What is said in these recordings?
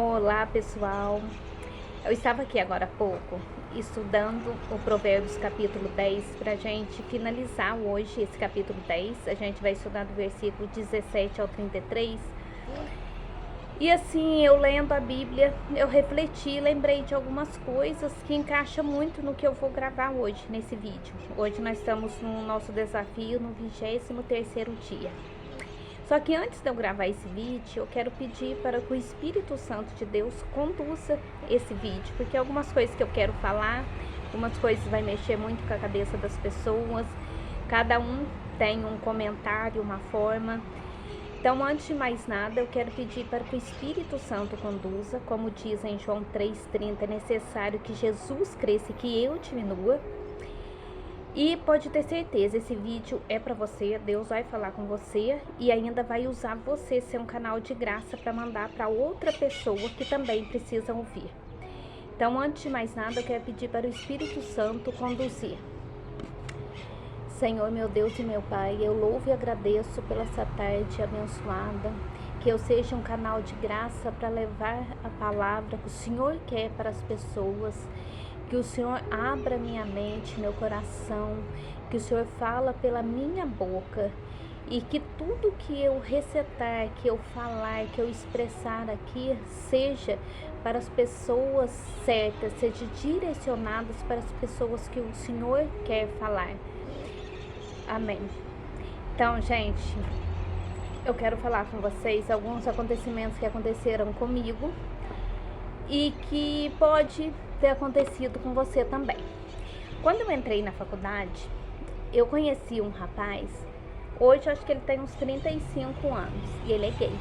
Olá, pessoal. Eu estava aqui agora há pouco estudando o Provérbios capítulo 10 para a gente finalizar hoje esse capítulo 10. A gente vai estudar do versículo 17 ao 33. E assim, eu lendo a Bíblia, eu refleti, lembrei de algumas coisas que encaixam muito no que eu vou gravar hoje, nesse vídeo. Hoje nós estamos no nosso desafio no 23º dia. Só que antes de eu gravar esse vídeo, eu quero pedir para que o Espírito Santo de Deus conduza esse vídeo, porque algumas coisas que eu quero falar, algumas coisas vai mexer muito com a cabeça das pessoas, cada um tem um comentário, uma forma. Então, antes de mais nada, eu quero pedir para que o Espírito Santo conduza, como diz em João 3,30, é necessário que Jesus cresça e que eu diminua. E pode ter certeza, esse vídeo é para você, Deus vai falar com você e ainda vai usar você ser um canal de graça para mandar para outra pessoa que também precisa ouvir. Então, antes de mais nada, eu quero pedir para o Espírito Santo conduzir. Senhor, meu Deus e meu Pai, eu louvo e agradeço pela essa tarde abençoada, que eu seja um canal de graça para levar a palavra que o Senhor quer para as pessoas, que o Senhor abra minha mente, meu coração, que o Senhor fala pela minha boca e que tudo que eu recitar, que eu falar, que eu expressar aqui seja para as pessoas certas, seja direcionadas para as pessoas que o Senhor quer falar. Amém. Então, gente, eu quero falar com vocês alguns acontecimentos que aconteceram comigo e que pode ter acontecido com você também. Quando eu entrei na faculdade, eu conheci um rapaz, hoje eu acho que ele tem uns 35 anos e ele é gay.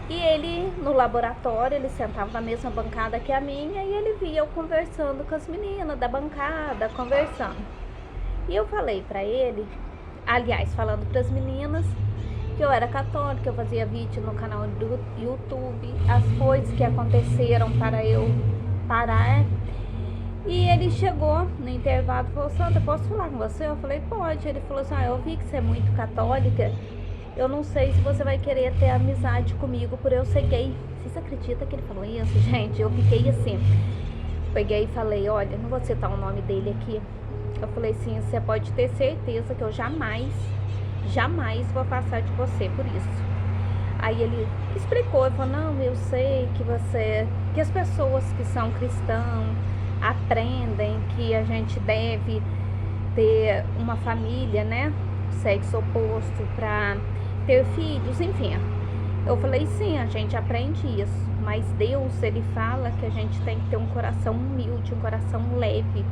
E ele, no laboratório, ele sentava na mesma bancada que a minha e ele via eu conversando com as meninas da bancada, conversando. E eu falei pra ele, aliás, falando pras meninas, que eu era católica, eu fazia vídeo no canal do YouTube, as coisas que aconteceram para eu parar. E ele chegou no intervalo e falou: Sandra, posso falar com você? Eu falei: pode. Ele falou assim: eu vi que você é muito católica, eu não sei se você vai querer ter amizade comigo por eu ser gay. Vocês acreditam que ele falou isso, gente? Eu fiquei assim, peguei e falei: olha, não vou citar o nome dele aqui. Eu falei assim: você pode ter certeza que eu jamais vou passar de você por isso. Aí ele explicou, ele falou: não, eu sei que as pessoas que são cristãos aprendem que a gente deve ter uma família, né, sexo oposto para ter filhos, enfim. Eu falei: sim, a gente aprende isso, mas Deus, ele fala que a gente tem que ter um coração humilde, um coração leve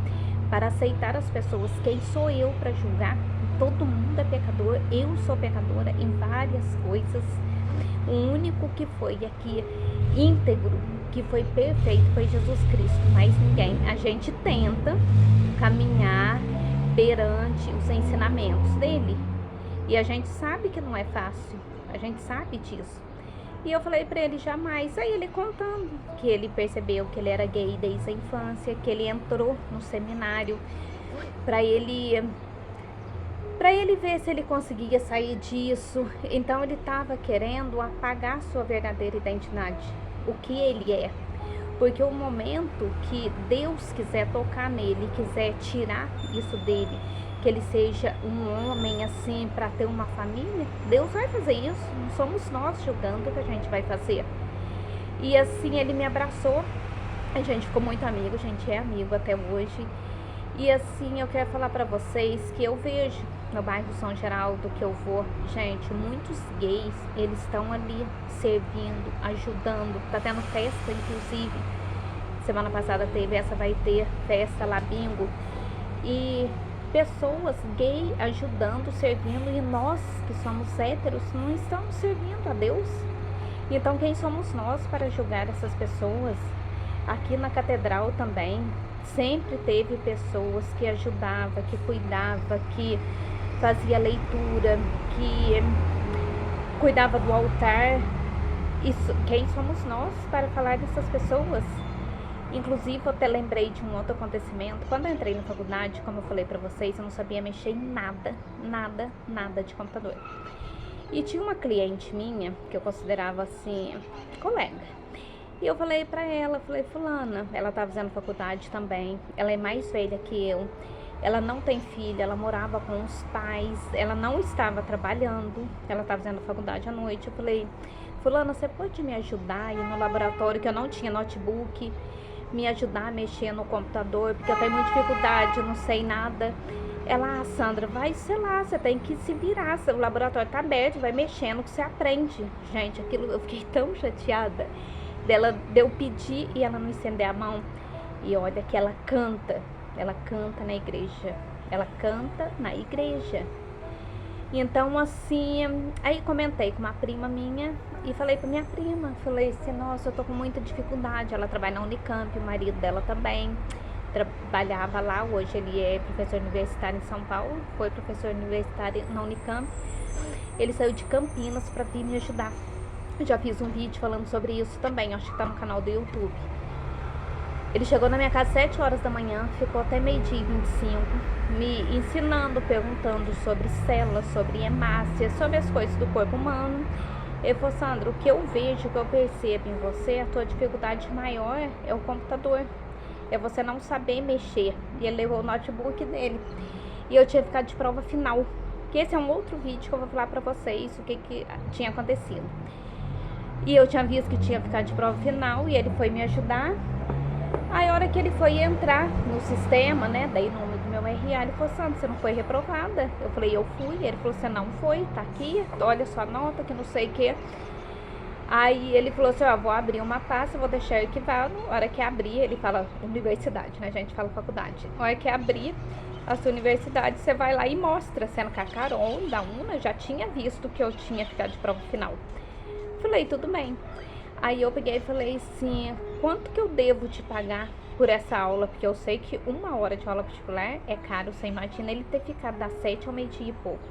para aceitar as pessoas. Quem sou eu para julgar? Todo mundo é pecador, eu sou pecadora em várias coisas. O único que foi aqui íntegro, que foi perfeito, foi Jesus Cristo, mais ninguém. A gente tenta caminhar perante os ensinamentos dele e a gente sabe que não é fácil, a gente sabe disso. E eu falei pra ele: jamais. Aí ele contando que ele percebeu que ele era gay desde a infância, que ele entrou no seminário pra ele ver se ele conseguia sair disso. Então ele estava querendo apagar sua verdadeira identidade, o que ele é. Porque o momento que Deus quiser tocar nele, quiser tirar isso dele, que ele seja um homem assim para ter uma família, Deus vai fazer isso. Não somos nós julgando o que a gente vai fazer. E assim ele me abraçou, a gente ficou muito amigo, a gente é amigo até hoje. E assim, eu quero falar pra vocês que eu vejo no bairro São Geraldo que eu vou, gente, muitos gays, eles estão ali servindo, ajudando, tá tendo festa, inclusive, semana passada teve, essa vai ter festa lá, bingo, e pessoas gay ajudando, servindo, e nós que somos héteros não estamos servindo a Deus. Então quem somos nós para julgar essas pessoas? Aqui na catedral também sempre teve pessoas que ajudavam, que cuidava, que fazia leitura, que cuidava do altar. Isso, quem somos nós para falar dessas pessoas? Inclusive, eu até lembrei de um outro acontecimento. Quando eu entrei na faculdade, como eu falei pra vocês, eu não sabia mexer em nada de computador. E tinha uma cliente minha, que eu considerava assim, colega. E eu falei pra ela, falei, fulana, ela tá fazendo faculdade também, ela é mais velha que eu, ela não tem filho, ela morava com os pais, ela não estava trabalhando, ela tá fazendo faculdade à noite. Eu falei, fulana, você pode me ajudar aí no laboratório, que eu não tinha notebook, me ajudar a mexer no computador, porque eu tenho muita dificuldade, eu não sei nada. Ela, Sandra, vai, sei lá, você tem que se virar, o laboratório tá aberto, vai mexendo que você aprende. Gente, aquilo, eu fiquei tão chateada dela, de eu pedir e ela não estender a mão. E olha que ela canta na igreja, ela canta na igreja. Então, assim, aí comentei com uma prima minha e falei pra minha prima, falei assim, nossa, eu tô com muita dificuldade. Ela trabalha na Unicamp, o marido dela também trabalhava lá, hoje ele é professor universitário em São Paulo, foi professor universitário na Unicamp. Ele saiu de Campinas pra vir me ajudar. Eu já fiz um vídeo falando sobre isso também, acho que tá no canal do YouTube. Ele chegou na minha casa às 7 horas da manhã, ficou até meio-dia e 25, me ensinando, perguntando sobre células, sobre hemácia, sobre as coisas do corpo humano. Ele falou, Sandra, o que eu vejo, o que eu percebo em você, a tua dificuldade maior é o computador, é você não saber mexer. E ele levou o notebook dele. E eu tinha ficado de prova final, que esse é um outro vídeo que eu vou falar pra vocês o que tinha acontecido. E eu tinha visto que tinha ficado de prova final e ele foi me ajudar. Aí a hora que ele foi entrar no sistema, né, daí o nome do meu RA, ele falou, Sandra, você não foi reprovada? Eu falei, eu fui. Ele falou, você não foi, tá aqui, olha sua nota, que não sei o que. Aí ele falou assim, ó, vou abrir uma pasta, vou deixar arquivado. A hora que abrir, ele fala universidade, né, a gente fala faculdade. A hora que abrir a sua universidade, você vai lá e mostra, sendo que a Carol, da UNA, já tinha visto que eu tinha ficado de prova final. Falei, tudo bem. Aí eu peguei e falei assim, quanto que eu devo te pagar por essa aula? Porque eu sei que 1 hora de aula particular é caro, você imagina ele ter ficado das 7 ao meio-dia e pouco.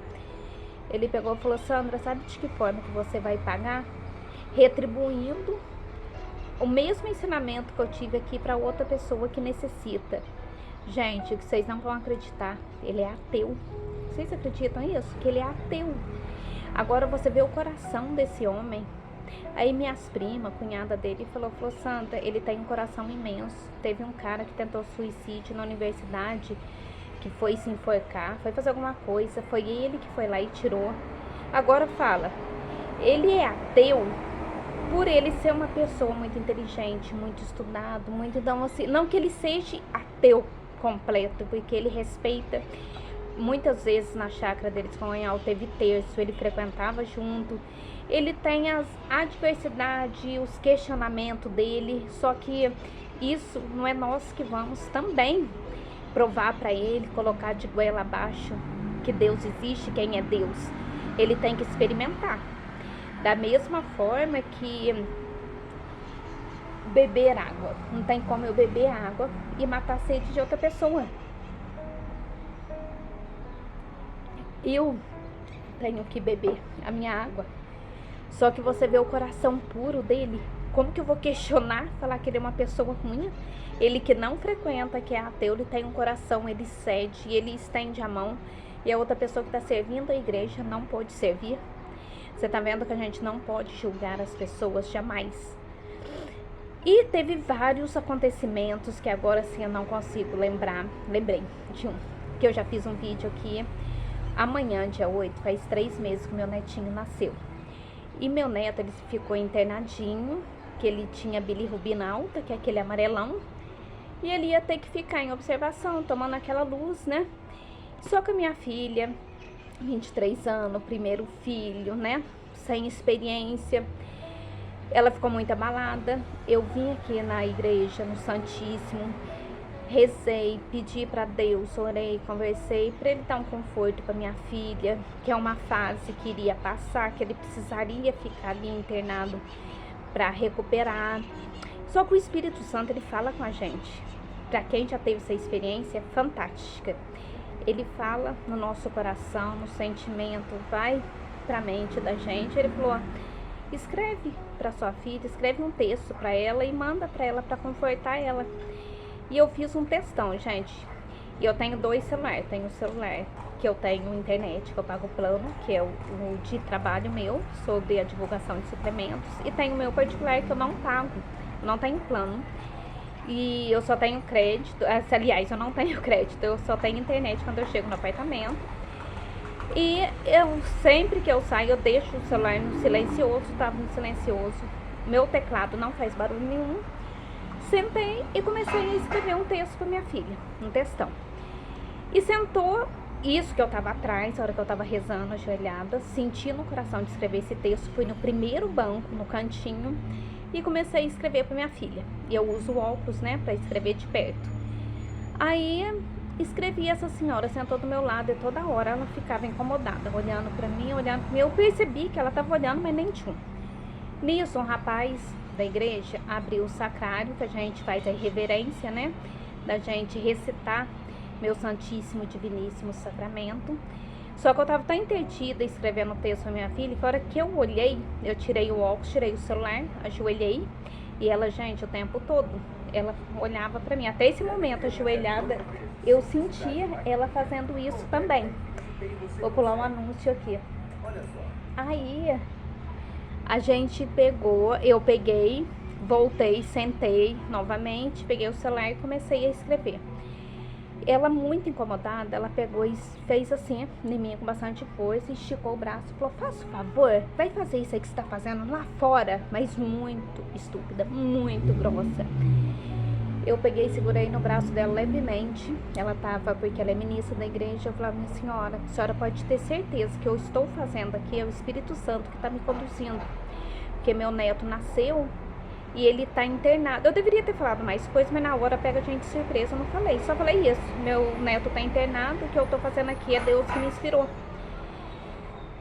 Ele pegou e falou, Sandra, sabe de que forma que você vai pagar? Retribuindo o mesmo ensinamento que eu tive aqui para outra pessoa que necessita. Gente, que vocês não vão acreditar, ele é ateu. Vocês acreditam nisso? Que ele é ateu. Agora você vê o coração desse homem. Aí minhas primas, cunhada dele, falou, Sandra, ele tem um coração imenso. Teve um cara que tentou suicídio na universidade, que foi se enforcar, foi fazer alguma coisa, foi ele que foi lá e tirou. Agora fala, ele é ateu por ele ser uma pessoa muito inteligente, muito estudado, muito, então assim, não que ele seja ateu completo, porque ele respeita. Muitas vezes na chácara deles com Anhal teve terço, ele frequentava junto. Ele tem as adversidades, os questionamentos dele, só que isso não é nós que vamos também provar para ele, colocar de goela abaixo que Deus existe, quem é Deus. Ele tem que experimentar. Da mesma forma que beber água. Não tem como eu beber água e matar a sede de outra pessoa. Eu tenho que beber a minha água. Só que você vê o coração puro dele. Como que eu vou questionar, falar que ele é uma pessoa ruim? Ele que não frequenta, que é ateu, ele tem um coração, ele cede, ele estende a mão. E a outra pessoa que está servindo a igreja não pode servir. Você tá vendo que a gente não pode julgar as pessoas, jamais. E teve vários acontecimentos que agora sim eu não consigo lembrar. Lembrei de um, que eu já fiz um vídeo aqui. Amanhã, dia 8, faz 3 meses que meu netinho nasceu. E meu neto, ele ficou internadinho, que ele tinha bilirrubina alta, que é aquele amarelão. E ele ia ter que ficar em observação, tomando aquela luz, né? Só que a minha filha, 23 anos, primeiro filho, né? Sem experiência. Ela ficou muito abalada. Eu vim aqui na igreja, no Santíssimo, rezei, pedi para Deus, orei, conversei para ele dar um conforto para minha filha, que é uma fase que iria passar, que ele precisaria ficar ali internado para recuperar. Só que o Espírito Santo, ele fala com a gente. Para quem já teve essa experiência, fantástica. Ele fala no nosso coração, no sentimento, vai para a mente da gente. Ele falou, escreve para sua filha, escreve um texto para ela e manda para ela para confortar ela. E eu fiz um textão, gente. E eu tenho 2 celulares. Tenho o celular que eu tenho internet, que eu pago o plano, que é o de trabalho meu, sobre a divulgação de suplementos. E tenho o meu particular, que eu não pago. não tenho plano. E eu só tenho crédito, aliás, eu não tenho crédito, eu só tenho internet quando eu chego no apartamento. E eu, sempre que eu saio, eu deixo o celular no silencioso, tava no silencioso. Meu teclado não faz barulho nenhum. Sentei e comecei a escrever um texto para minha filha, um textão. E sentou, isso que eu tava atrás, a hora que eu tava rezando, ajoelhada, senti no coração de escrever esse texto, fui no primeiro banco, no cantinho, e comecei a escrever para minha filha. E eu uso óculos, né, para escrever de perto. Aí escrevi, essa senhora sentou do meu lado e toda hora ela ficava incomodada, olhando para mim, olhando para mim. Eu percebi que ela tava olhando, mas nem tinha. Nisso, um rapaz da igreja abriu o sacrário, que a gente faz a reverência, né, da gente recitar meu Santíssimo Diviníssimo Sacramento. Só que eu tava tão entretida escrevendo o texto pra minha filha, que a hora que eu olhei, eu tirei o óculos, tirei o celular, ajoelhei, e ela, gente, o tempo todo, ela olhava pra mim. Até esse momento, ajoelhada, eu sentia ela fazendo isso também. Vou pular um anúncio aqui. Aí, a gente pegou, eu peguei, voltei, sentei novamente, peguei o celular e comecei a escrever. Ela, muito incomodada, ela pegou e fez assim em mim com bastante força, esticou o braço e falou: faça o favor, vai fazer isso aí que você tá fazendo lá fora. Mas muito estúpida, muito grossa. Eu peguei e segurei no braço dela levemente. Ela tava, porque ela é ministra da igreja. Eu falava: minha senhora, a senhora pode ter certeza que eu estou fazendo aqui, é o Espírito Santo que tá me conduzindo. Porque meu neto nasceu e ele tá internado. Eu deveria ter falado mais coisas, mas na hora pega a gente de surpresa, eu não falei. Só falei isso: meu neto tá internado, o que eu tô fazendo aqui é Deus que me inspirou.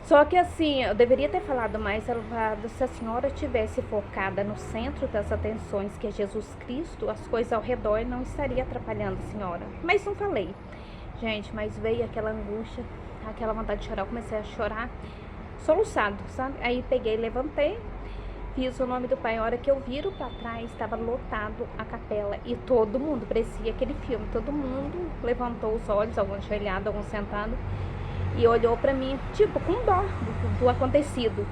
Só que assim, eu deveria ter falado mais, se a senhora tivesse focada no centro das atenções, que é Jesus Cristo, as coisas ao redor não estaria atrapalhando a senhora. Mas não falei. Gente, mas veio aquela angústia, aquela vontade de chorar. Eu comecei a chorar, soluçado, sabe? Aí peguei, levantei, fiz o nome do Pai. A hora que eu viro pra trás, estava lotado a capela. E todo mundo, parecia aquele filme, todo mundo levantou os olhos, alguns ajoelhados, alguns sentados, e olhou pra mim, tipo, com dó do acontecido.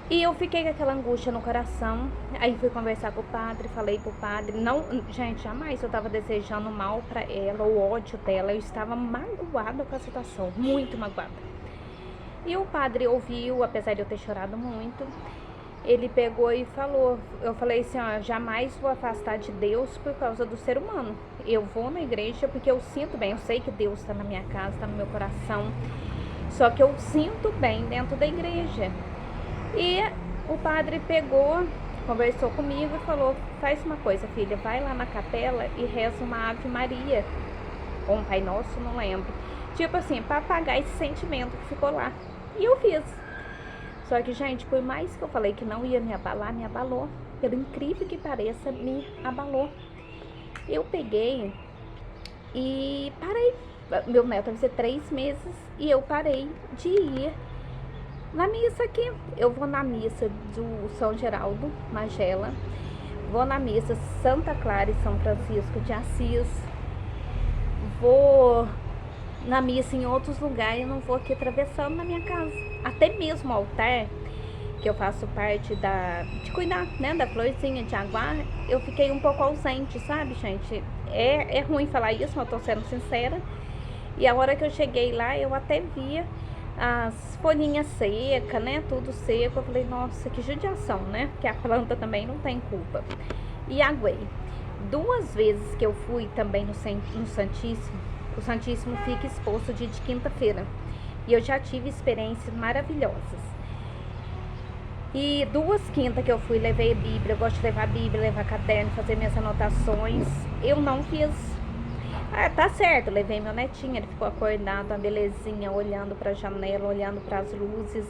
E eu fiquei com aquela angústia no coração. Aí fui conversar com o padre, falei pro padre. Não, gente, jamais eu tava desejando mal pra ela, o ódio dela. Eu estava magoada com a situação, muito magoada. E o padre ouviu, apesar de eu ter chorado muito. Ele pegou e falou, eu falei assim: ó, jamais vou afastar de Deus por causa do ser humano. Eu vou na igreja porque eu sinto bem, eu sei que Deus está na minha casa, está no meu coração. Só que eu sinto bem dentro da igreja. E o padre pegou, conversou comigo e falou: faz uma coisa, filha, vai lá na capela e reza uma Ave Maria, ou um Pai Nosso, não lembro. Tipo assim, para apagar esse sentimento que ficou lá. E eu fiz. Só que, gente, por mais que eu falei que não ia me abalar, me abalou. Pelo incrível que pareça, me abalou. Eu peguei e parei. Meu neto vai ser 3 meses e eu parei de ir na missa aqui. Eu vou na missa do São Geraldo, Magela. Vou na missa Santa Clara e São Francisco de Assis. Vou na missa em outros lugares, eu não vou aqui atravessando na minha casa. Até mesmo o altar, que eu faço parte de cuidar, né, da florzinha de aguar, eu fiquei um pouco ausente, sabe, gente? É ruim falar isso, mas eu tô sendo sincera. E a hora que eu cheguei lá, eu até via as folhinhas secas, né, tudo seco. Eu falei: nossa, que judiação, né? Porque a planta também não tem culpa. E aguei. 2 vezes que eu fui também no Santíssimo, o Santíssimo fica exposto dia de quinta-feira. E eu já tive experiências maravilhosas. E 2 quintas que eu fui, levei a Bíblia. Eu gosto de levar a Bíblia, levar caderno, fazer minhas anotações. Eu não fiz. Ah, tá certo, levei meu netinho, ele ficou acordado, uma belezinha, olhando pra janela, olhando pras luzes.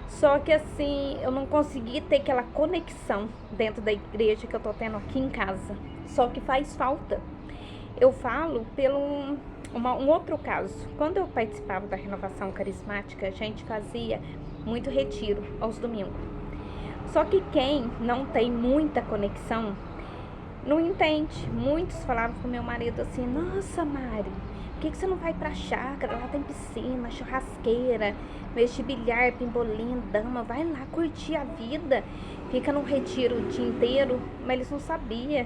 Só que assim, eu não consegui ter aquela conexão dentro da igreja que eu tô tendo aqui em casa. Só que faz falta. Eu falo pelo um outro caso. Quando eu participava da renovação carismática, a gente fazia muito retiro aos domingos. Só que quem não tem muita conexão não entende. Muitos falavam com meu marido assim: nossa, Mari, por que você não vai pra chácara? Lá tem piscina, churrasqueira, mesa de bilhar, pimbolim, dama. Vai lá curtir a vida. Fica num retiro o dia inteiro. Mas eles não sabiam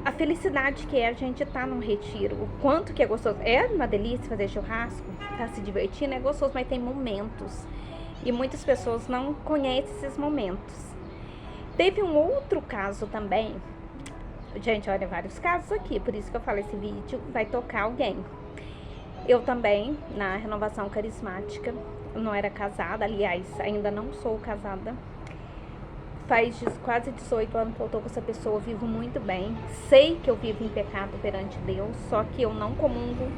a felicidade que é a gente estar num retiro. O quanto que é gostoso. É uma delícia fazer churrasco, tá se divertindo, é gostoso, mas tem momentos. E muitas pessoas não conhecem esses momentos. Teve um outro caso também. Gente, olha, vários casos aqui, por isso que eu falo, esse vídeo vai tocar alguém. Eu também, na renovação carismática, não era casada, aliás, ainda não sou casada. Faz quase 18 anos que eu tô com essa pessoa, vivo muito bem. Sei que eu vivo em pecado perante Deus, só que eu não comungo.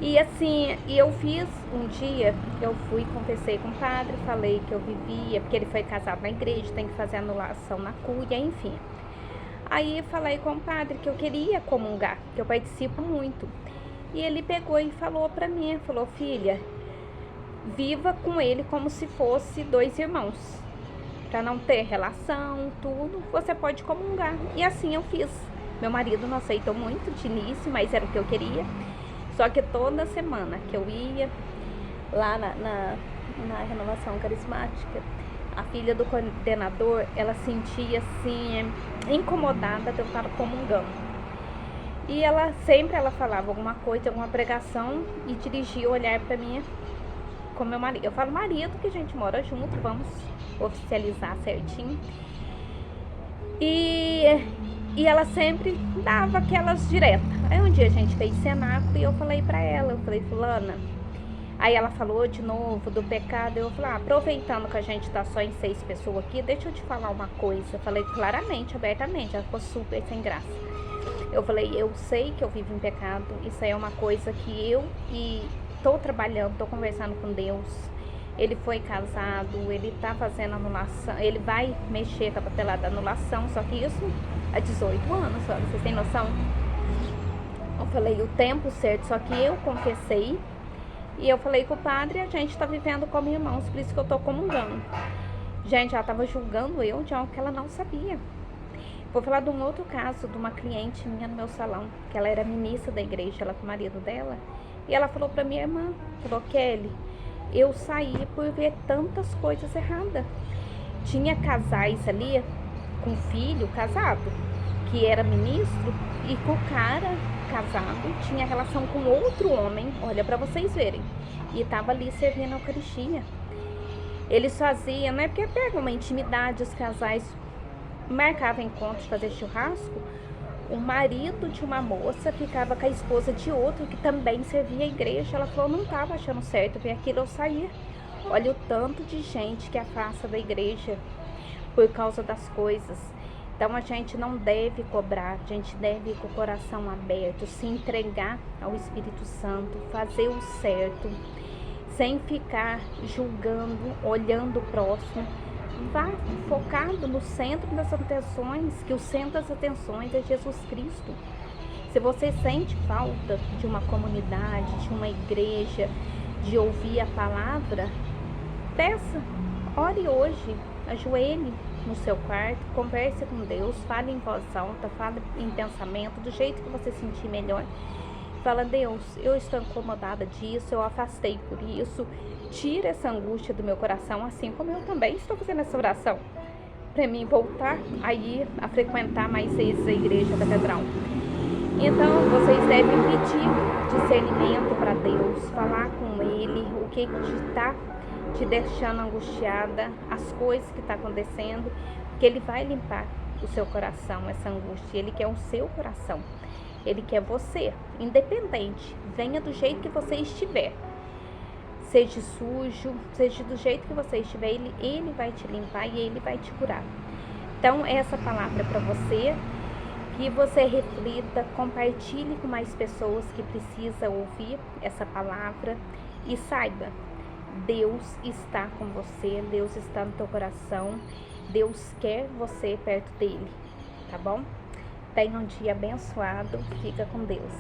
E assim, eu fiz um dia, eu fui, confessei com o padre, falei que eu vivia, porque ele foi casado na igreja, tem que fazer anulação na cúria, enfim. Aí falei com o padre que eu queria comungar, que eu participo muito. E ele pegou e falou pra mim, falou, filha, viva com ele como se fosse dois irmãos. Pra não ter relação, tudo, você pode comungar. E assim eu fiz. Meu marido não aceitou muito de início, mas era o que eu queria. Só que toda semana que eu ia lá na renovação carismática, a filha do coordenador, ela sentia assim, incomodada de eu estar comungando. E ela falava alguma coisa, alguma pregação e dirigia o olhar pra mim com meu marido. Eu falo marido, que a gente mora junto, vamos oficializar certinho. E ela sempre dava aquelas diretas. Aí um dia a gente fez cenáculo e eu falei pra ela, eu falei, fulana. Aí ela falou de novo do pecado, eu falei, aproveitando que a gente tá só em 6 pessoas aqui, deixa eu te falar uma coisa. Eu falei claramente, abertamente, ela ficou super sem graça. Eu falei, eu sei que eu vivo em pecado, isso aí é uma coisa que eu tô trabalhando, tô conversando com Deus. Ele foi casado, ele tá fazendo anulação, ele vai mexer com a papelada da anulação, só que isso há 18 anos, olha, vocês têm noção? Eu falei o tempo certo, só que eu confessei e eu falei com o padre, a gente tá vivendo como irmãos, por isso que eu tô comungando. Gente, ela tava julgando eu de algo que ela não sabia. Vou falar de um outro caso, de uma cliente minha no meu salão, que ela era ministra da igreja, ela com o marido dela, e ela falou pra minha irmã, falou, Kelly, eu saí por ver tantas coisas erradas. Tinha casais ali com filho casado, que era ministro, e com o cara casado tinha relação com outro homem, olha pra vocês verem, e tava ali servindo a Eucaristia. Eles faziam, né, porque pega uma intimidade, os casais marcavam encontros de fazer churrasco, o marido de uma moça ficava com a esposa de outro que também servia a igreja. Ela falou, não estava achando certo ver aquilo, eu saía. Olha o tanto de gente que afasta da igreja por causa das coisas. Então a gente não deve cobrar, a gente deve ir com o coração aberto, se entregar ao Espírito Santo, fazer o certo, sem ficar julgando, olhando o próximo. Vá focado no centro das atenções, que o centro das atenções é Jesus Cristo. Se você sente falta de uma comunidade, de uma igreja, de ouvir a palavra, peça, ore hoje, ajoelhe no seu quarto, converse com Deus, fale em voz alta, fale em pensamento, do jeito que você sentir melhor. Fala, Deus, eu estou incomodada disso, eu afastei por isso, tira essa angústia do meu coração, assim como eu também estou fazendo essa oração, para mim voltar aí a frequentar mais vezes a igreja catedral. Então, vocês devem pedir discernimento para Deus, falar com Ele, o que está te deixando angustiada, as coisas que estão acontecendo, que Ele vai limpar o seu coração, essa angústia, Ele quer o seu coração. Ele quer você, independente, venha do jeito que você estiver. Seja sujo, seja do jeito que você estiver, ele vai te limpar e Ele vai te curar. Então, essa palavra é para você, que você reflita, compartilhe com mais pessoas que precisam ouvir essa palavra e saiba, Deus está com você, Deus está no teu coração, Deus quer você perto dele, tá bom? Tenha um dia abençoado, fica com Deus.